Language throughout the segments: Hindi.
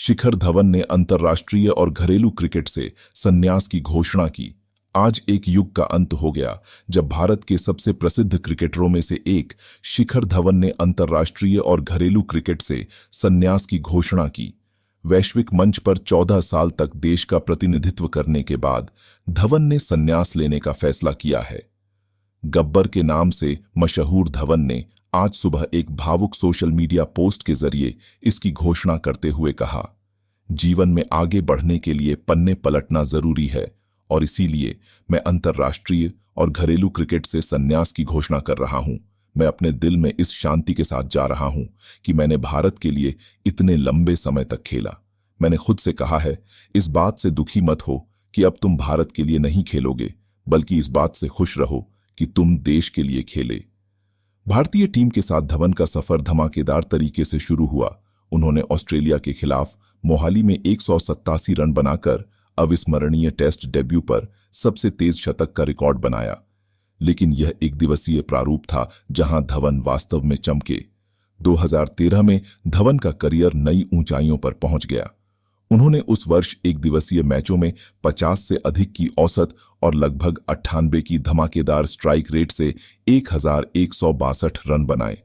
शिखर धवन ने अंतर्राष्ट्रीय और घरेलू क्रिकेट से संन्यास की घोषणा की। आज एक युग का अंत हो गया जब भारत के सबसे प्रसिद्ध क्रिकेटरों में से एक शिखर धवन ने अंतर्राष्ट्रीय और घरेलू क्रिकेट से संन्यास की घोषणा की। वैश्विक मंच पर 14 साल तक देश का प्रतिनिधित्व करने के बाद धवन ने संन्यास लेने का फैसला किया है। गब्बर के नाम से मशहूर धवन ने आज सुबह एक भावुक सोशल मीडिया पोस्ट के जरिए इसकी घोषणा करते हुए कहा, जीवन में आगे बढ़ने के लिए पन्ने पलटना जरूरी है और इसीलिए मैं अंतर्राष्ट्रीय और घरेलू क्रिकेट से संन्यास की घोषणा कर रहा हूं। मैं अपने दिल में इस शांति के साथ जा रहा हूं कि मैंने भारत के लिए इतने लंबे समय तक खेला। मैंने खुद से कहा है, इस बात से दुखी मत हो कि अब तुम भारत के लिए नहीं खेलोगे, बल्कि इस बात से खुश रहो कि तुम देश के लिए खेले। भारतीय टीम के साथ धवन का सफर धमाकेदार तरीके से शुरू हुआ। उन्होंने ऑस्ट्रेलिया के खिलाफ मोहाली में 187 रन बनाकर अविस्मरणीय टेस्ट डेब्यू पर सबसे तेज शतक का रिकॉर्ड बनाया। लेकिन यह एक दिवसीय प्रारूप था जहां धवन वास्तव में चमके। 2013 में धवन का करियर नई ऊंचाइयों पर पहुंच गया। उन्होंने उस वर्ष एक दिवसीय मैचों में 50 से अधिक की औसत और लगभग 98 की धमाकेदार स्ट्राइक रेट से 1162 रन बनाए।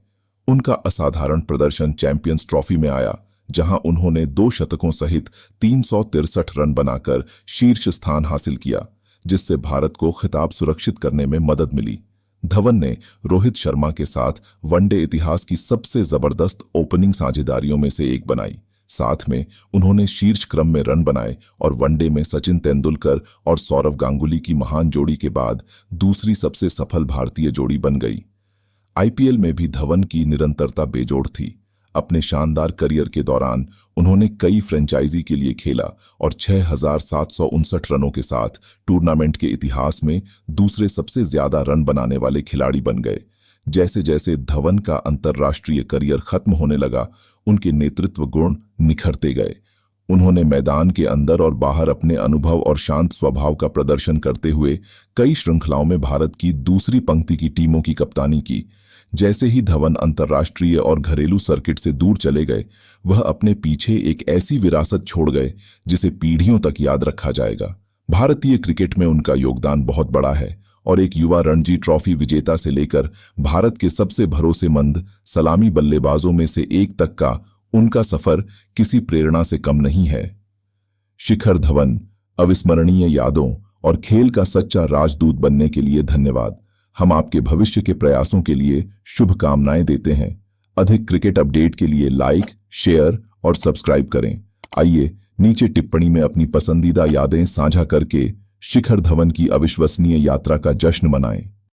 उनका असाधारण प्रदर्शन चैंपियंस ट्रॉफी में आया, जहां उन्होंने 2 शतकों सहित 363 रन बनाकर शीर्ष स्थान हासिल किया, जिससे भारत को खिताब सुरक्षित करने में मदद मिली। धवन ने रोहित शर्मा के साथ वनडे इतिहास की सबसे जबरदस्त ओपनिंग साझेदारियों में से एक बनाई। साथ में उन्होंने शीर्ष क्रम में रन बनाए और वनडे में सचिन तेंदुलकर और सौरव गांगुली की महान जोड़ी के बाद दूसरी सबसे सफल भारतीय जोड़ी बन गई। आईपीएल में भी धवन की निरंतरता बेजोड़ थी। अपने शानदार करियर के दौरान उन्होंने कई फ्रेंचाइजी के लिए खेला और 6,759 रनों के साथ टूर्नामेंट के इतिहास में दूसरे सबसे ज्यादा रन बनाने वाले खिलाड़ी बन गए। जैसे जैसे धवन का अंतर्राष्ट्रीय करियर खत्म होने लगा, उनके नेतृत्व गुण निखरते गए। उन्होंने मैदान के अंदर और बाहर अपने अनुभव और शांत स्वभाव का प्रदर्शन करते हुए कई श्रृंखलाओं में भारत की दूसरी पंक्ति की टीमों की कप्तानी की। जैसे ही धवन अंतर्राष्ट्रीय और घरेलू सर्किट से दूर चले गए, वह अपने पीछे एक ऐसी विरासत छोड़ गए जिसे पीढ़ियों तक याद रखा जाएगा। भारतीय क्रिकेट में उनका योगदान बहुत बड़ा है और एक युवा रणजी ट्रॉफी विजेता से लेकर भारत के सबसे भरोसेमंद सलामी बल्लेबाजों में से एक तक का उनका सफर किसी प्रेरणा से कम नहीं है। शिखर धवन, अविस्मरणीय यादों और खेल का सच्चा राजदूत बनने के लिए धन्यवाद। हम आपके भविष्य के प्रयासों के लिए शुभकामनाएं देते हैं। अधिक क्रिकेट अपडेट के लिए लाइक, शेयर और सब्सक्राइब करें। आइए नीचे टिप्पणी में अपनी पसंदीदा यादें साझा करके शिखर धवन की अविश्वसनीय यात्रा का जश्न मनाएं।